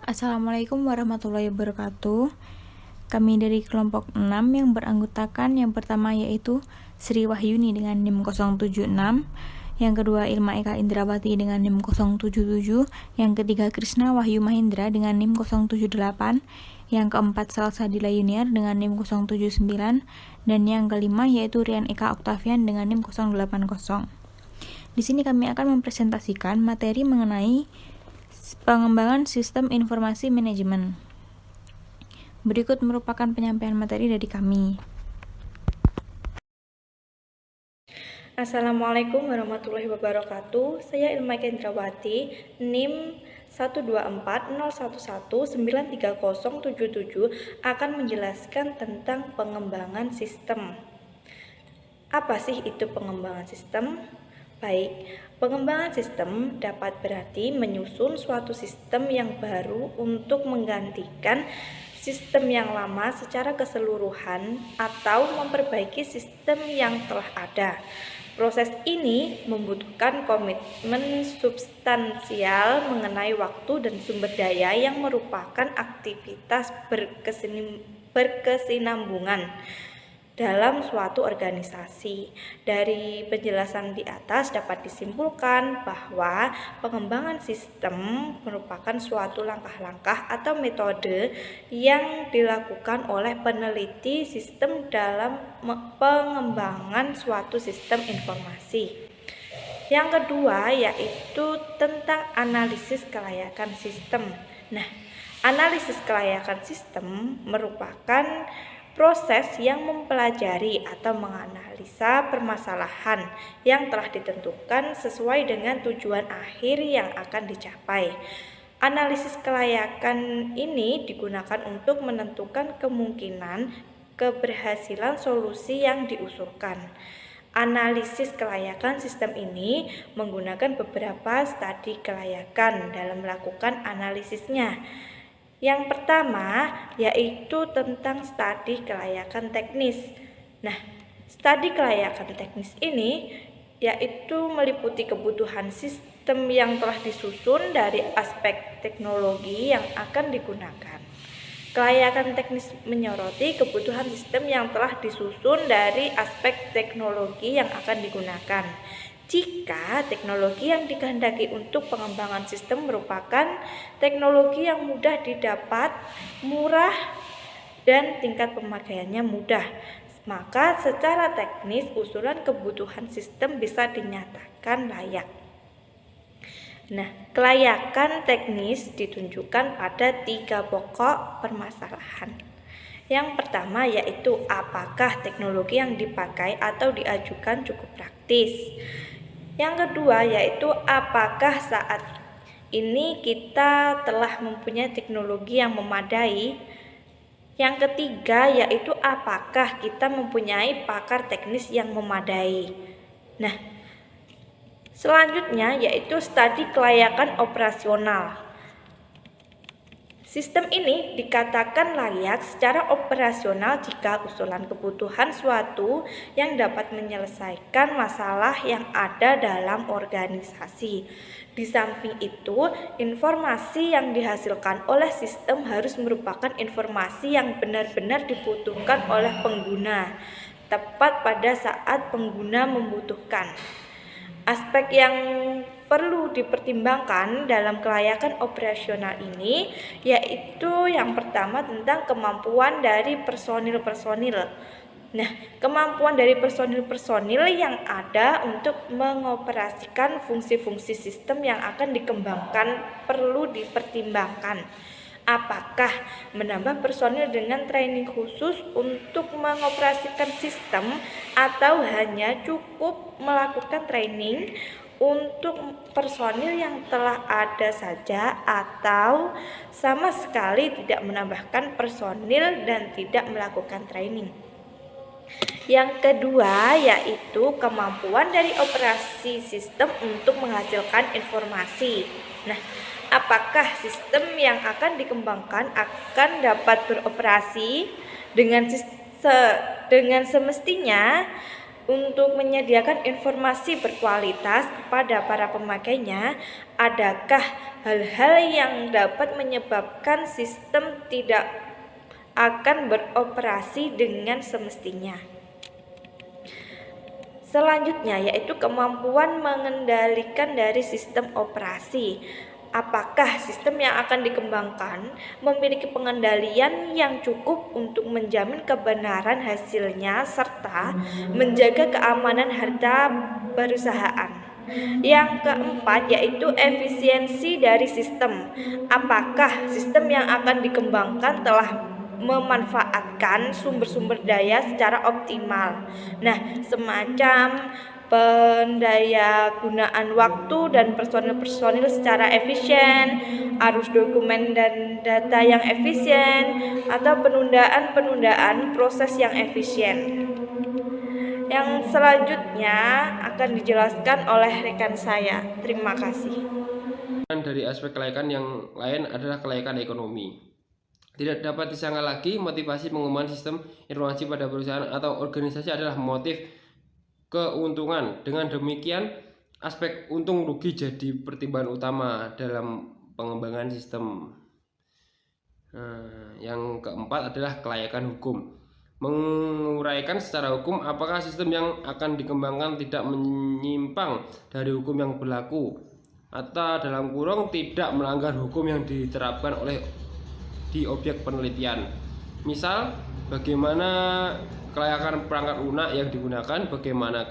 Assalamualaikum warahmatullahi wabarakatuh. Kami dari kelompok 6 yang beranggotakan yang pertama yaitu Sri Wahyuni dengan NIM 076, yang kedua Ilma Eka Indrawati dengan NIM 077, yang ketiga Krisna Wahyu Mahendra dengan NIM 078, yang keempat Salsabila Yuniar dengan NIM 079, dan yang kelima yaitu Rian Eka Oktavian dengan NIM 080. Di sini kami akan mempresentasikan materi mengenai pengembangan sistem informasi manajemen. Berikut merupakan penyampaian materi dari kami. Assalamualaikum warahmatullahi wabarakatuh. Saya Ilma Eka Indrawati, NIM 12401193077 akan menjelaskan tentang pengembangan sistem. Apa sih itu pengembangan sistem? Baik, pengembangan sistem dapat berarti menyusun suatu sistem yang baru untuk menggantikan sistem yang lama secara keseluruhan atau memperbaiki sistem yang telah ada. Proses ini membutuhkan komitmen substansial mengenai waktu dan sumber daya yang merupakan aktivitas berkesinambungan dalam suatu organisasi. Dari penjelasan di atas dapat disimpulkan bahwa pengembangan sistem merupakan suatu langkah-langkah atau metode yang dilakukan oleh peneliti sistem dalam pengembangan suatu sistem informasi. Yang kedua yaitu tentang analisis kelayakan sistem. Nah, analisis kelayakan sistem merupakan proses yang mempelajari atau menganalisa permasalahan yang telah ditentukan sesuai dengan tujuan akhir yang akan dicapai. Analisis kelayakan ini digunakan untuk menentukan kemungkinan keberhasilan solusi yang diusulkan. Analisis kelayakan sistem ini menggunakan beberapa studi kelayakan dalam melakukan analisisnya. Yang pertama yaitu tentang studi kelayakan teknis. Nah, studi kelayakan teknis ini yaitu meliputi kebutuhan sistem yang telah disusun dari aspek teknologi yang akan digunakan. Kelayakan teknis menyoroti kebutuhan sistem yang telah disusun dari aspek teknologi yang akan digunakan. Jika teknologi yang dikehendaki untuk pengembangan sistem merupakan teknologi yang mudah didapat, murah, dan tingkat pemakaiannya mudah, maka secara teknis usulan kebutuhan sistem bisa dinyatakan layak. Nah, kelayakan teknis ditunjukkan pada 3 pokok permasalahan. Yang pertama yaitu apakah teknologi yang dipakai atau diajukan cukup praktis. Yang kedua yaitu apakah saat ini kita telah mempunyai teknologi yang memadai. Yang ketiga yaitu apakah kita mempunyai pakar teknis yang memadai. Nah, selanjutnya yaitu studi kelayakan operasional. Sistem ini dikatakan layak secara operasional jika usulan kebutuhan suatu yang dapat menyelesaikan masalah yang ada dalam organisasi. Di samping itu, informasi yang dihasilkan oleh sistem harus merupakan informasi yang benar-benar dibutuhkan oleh pengguna, tepat pada saat pengguna membutuhkan. Aspek yang perlu dipertimbangkan dalam kelayakan operasional ini yaitu yang pertama tentang kemampuan dari personil-personil. Nah, kemampuan dari personil-personil yang ada untuk mengoperasikan fungsi-fungsi sistem yang akan dikembangkan perlu dipertimbangkan. Apakah menambah personil dengan training khusus untuk mengoperasikan sistem atau hanya cukup melakukan training untuk personil yang telah ada saja atau sama sekali tidak menambahkan personil dan tidak melakukan training. Yang kedua yaitu kemampuan dari operasi sistem untuk menghasilkan informasi. Nah, apakah sistem yang akan dikembangkan akan dapat beroperasi dengan semestinya Untuk menyediakan informasi berkualitas kepada para pemakainya, adakah hal-hal yang dapat menyebabkan sistem tidak akan beroperasi dengan semestinya? Selanjutnya yaitu kemampuan mengendalikan dari sistem operasi. Apakah sistem yang akan dikembangkan memiliki pengendalian yang cukup untuk menjamin kebenaran hasilnya serta menjaga keamanan harta perusahaan? Yang keempat yaitu efisiensi dari sistem. Apakah sistem yang akan dikembangkan telah memanfaatkan sumber-sumber daya secara optimal? Nah, semacam pendaya gunaan waktu dan personil-personil secara efisien, arus dokumen dan data yang efisien, atau penundaan-penundaan proses yang efisien. Yang selanjutnya akan dijelaskan oleh rekan saya. Terima kasih. Dari aspek kelayakan yang lain adalah kelayakan ekonomi. Tidak dapat disangka lagi motivasi pengembangan sistem informasi pada perusahaan atau organisasi adalah motif keuntungan. Dengan demikian, aspek untung rugi jadi pertimbangan utama dalam pengembangan sistem. Yang keempat adalah kelayakan hukum. Menguraikan secara hukum apakah sistem yang akan dikembangkan tidak menyimpang dari hukum yang berlaku atau dalam kurung tidak melanggar hukum yang diterapkan oleh di objek penelitian. Misal, bagaimana kelayakan perangkat lunak yang digunakan, bagaimana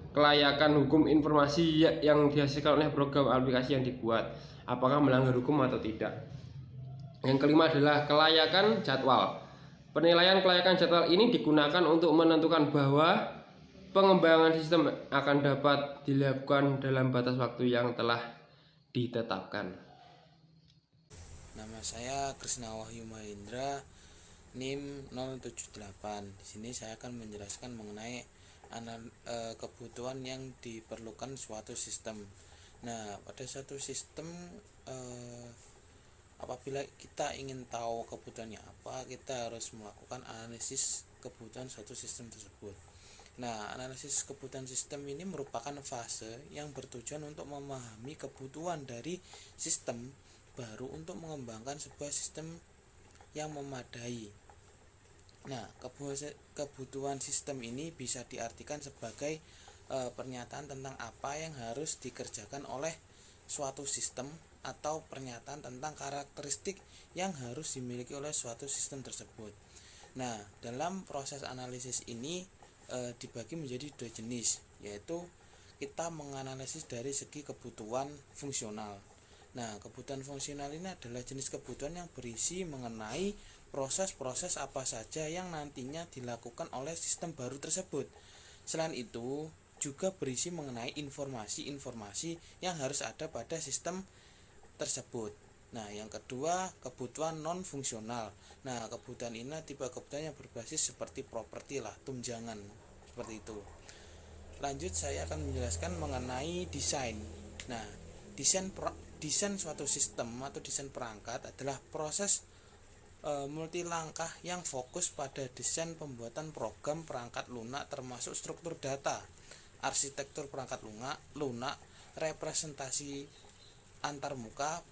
kelayakan hukum informasi yang dihasilkan oleh program aplikasi yang dibuat, apakah melanggar hukum atau tidak. Yang kelima adalah kelayakan jadwal. Penilaian kelayakan jadwal ini digunakan untuk menentukan bahwa pengembangan sistem akan dapat dilakukan dalam batas waktu yang telah ditetapkan. Nama saya Krisna Wahyu Mahendra, NIM 078. Di sini saya akan menjelaskan mengenai kebutuhan yang diperlukan suatu sistem. Nah, pada suatu sistem apabila kita ingin tahu kebutuhannya apa, kita harus melakukan analisis kebutuhan suatu sistem tersebut. Nah, analisis kebutuhan sistem ini merupakan fase yang bertujuan untuk memahami kebutuhan dari sistem baru untuk mengembangkan sebuah sistem yang memadai. Nah, kebutuhan sistem ini bisa diartikan sebagai pernyataan tentang apa yang harus dikerjakan oleh suatu sistem atau pernyataan tentang karakteristik yang harus dimiliki oleh suatu sistem tersebut. Nah, dalam proses analisis ini dibagi menjadi dua jenis, yaitu kita menganalisis dari segi kebutuhan fungsional. Nah, kebutuhan fungsional ini adalah jenis kebutuhan yang berisi mengenai proses-proses apa saja yang nantinya dilakukan oleh sistem baru tersebut. Selain itu, juga berisi mengenai informasi-informasi yang harus ada pada sistem tersebut. Nah, yang kedua, kebutuhan non-fungsional. Nah, kebutuhan ini tipe kebutuhan yang berbasis seperti properti lah, tunjangan, seperti itu. Lanjut, saya akan menjelaskan mengenai desain. Nah, desain suatu sistem atau desain perangkat adalah proses multi langkah yang fokus pada desain pembuatan program perangkat lunak termasuk struktur data, arsitektur perangkat lunak, representasi antarmuka,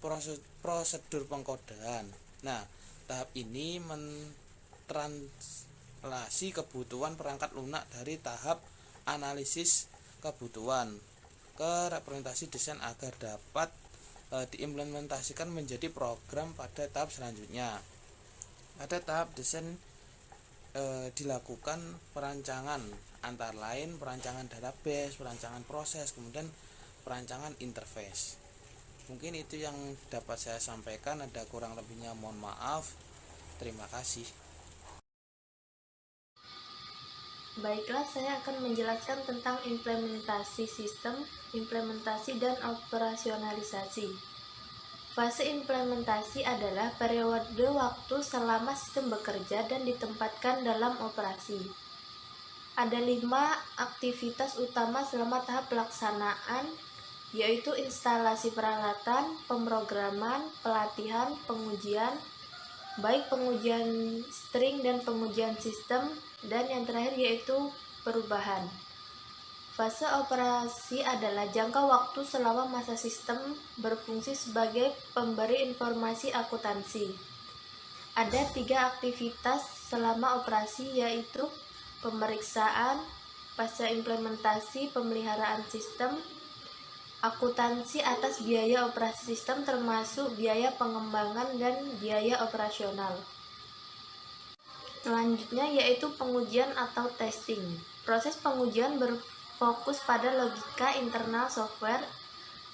prosedur pengkodaan. Nah, tahap ini mentranslasi kebutuhan perangkat lunak dari tahap analisis kebutuhan ke representasi desain agar dapat diimplementasikan menjadi program pada tahap selanjutnya. Pada tahap desain dilakukan perancangan antara lain perancangan database, perancangan proses, kemudian perancangan interface. Mungkin itu yang dapat saya sampaikan, ada kurang lebihnya mohon maaf. Terima kasih. Baiklah, saya akan menjelaskan tentang implementasi sistem, implementasi dan operasionalisasi. Fase implementasi adalah periode waktu selama sistem bekerja dan ditempatkan dalam operasi. Ada 5 aktivitas utama selama tahap pelaksanaan, yaitu instalasi peralatan, pemrograman, pelatihan, pengujian, baik pengujian string testing dan pengujian sistem, dan yang terakhir yaitu perubahan. Fase operasi adalah jangka waktu selama masa sistem berfungsi sebagai pemberi informasi akuntansi. Ada 3 aktivitas selama operasi, yaitu pemeriksaan, fase implementasi, pemeliharaan sistem, akuntansi atas biaya operasi sistem termasuk biaya pengembangan dan biaya operasional. Selanjutnya yaitu pengujian atau testing. Proses pengujian berfokus pada logika internal software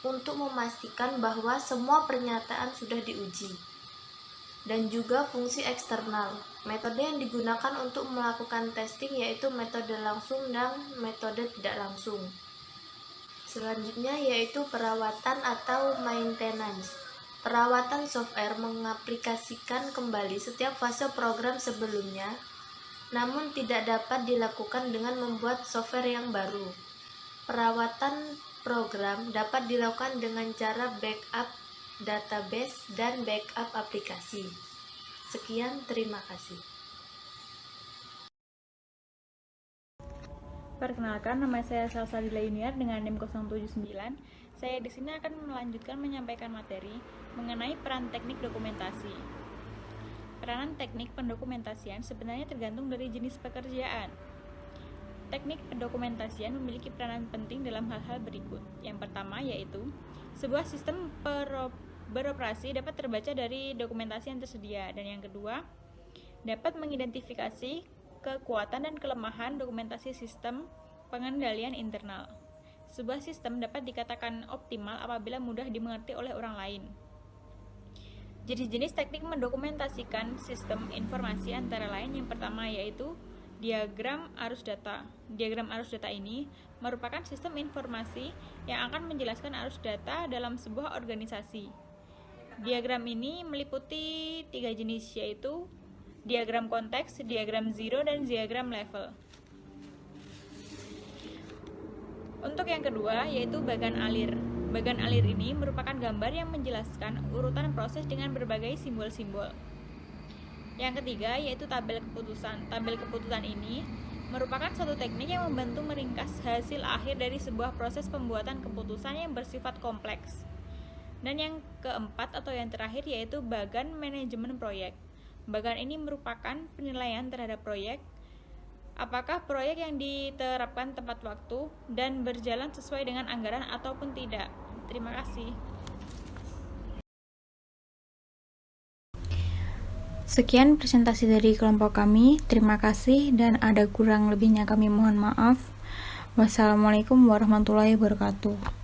untuk memastikan bahwa semua pernyataan sudah diuji, dan juga fungsi eksternal. Metode yang digunakan untuk melakukan testing yaitu metode langsung dan metode tidak langsung. Selanjutnya yaitu perawatan atau maintenance. Perawatan software mengaplikasikan kembali setiap fase program sebelumnya, namun tidak dapat dilakukan dengan membuat software yang baru. Perawatan program dapat dilakukan dengan cara backup database dan backup aplikasi. Sekian, terima kasih. Perkenalkan, nama saya Salsabila Yuniar dengan NIM 079. Saya di sini akan melanjutkan menyampaikan materi mengenai peran teknik dokumentasi. Peranan teknik pendokumentasian sebenarnya tergantung dari jenis pekerjaan. Teknik pendokumentasian memiliki peranan penting dalam hal-hal berikut. Yang pertama yaitu, sebuah sistem beroperasi dapat terbaca dari dokumentasi yang tersedia. Dan yang kedua, dapat mengidentifikasi kekuatan dan kelemahan dokumentasi sistem pengendalian internal. Sebuah sistem dapat dikatakan optimal apabila mudah dimengerti oleh orang lain. Jenis-jenis teknik mendokumentasikan sistem informasi antara lain yang pertama yaitu diagram arus data. Diagram arus data ini merupakan sistem informasi yang akan menjelaskan arus data dalam sebuah organisasi. Diagram ini meliputi 3 jenis yaitu diagram konteks, diagram zero, dan diagram level. Untuk yang kedua yaitu bagan alir. Bagan alir ini merupakan gambar yang menjelaskan urutan proses dengan berbagai simbol-simbol. Yang ketiga yaitu tabel keputusan. Tabel keputusan ini merupakan suatu teknik yang membantu meringkas hasil akhir dari sebuah proses pembuatan keputusan yang bersifat kompleks. Dan yang keempat atau yang terakhir yaitu bagan manajemen proyek. Bagan ini merupakan penilaian terhadap proyek, apakah proyek yang diterapkan tepat waktu dan berjalan sesuai dengan anggaran ataupun tidak. Terima kasih. Sekian presentasi dari kelompok kami. Terima kasih dan ada kurang lebihnya kami mohon maaf. Wassalamualaikum warahmatullahi wabarakatuh.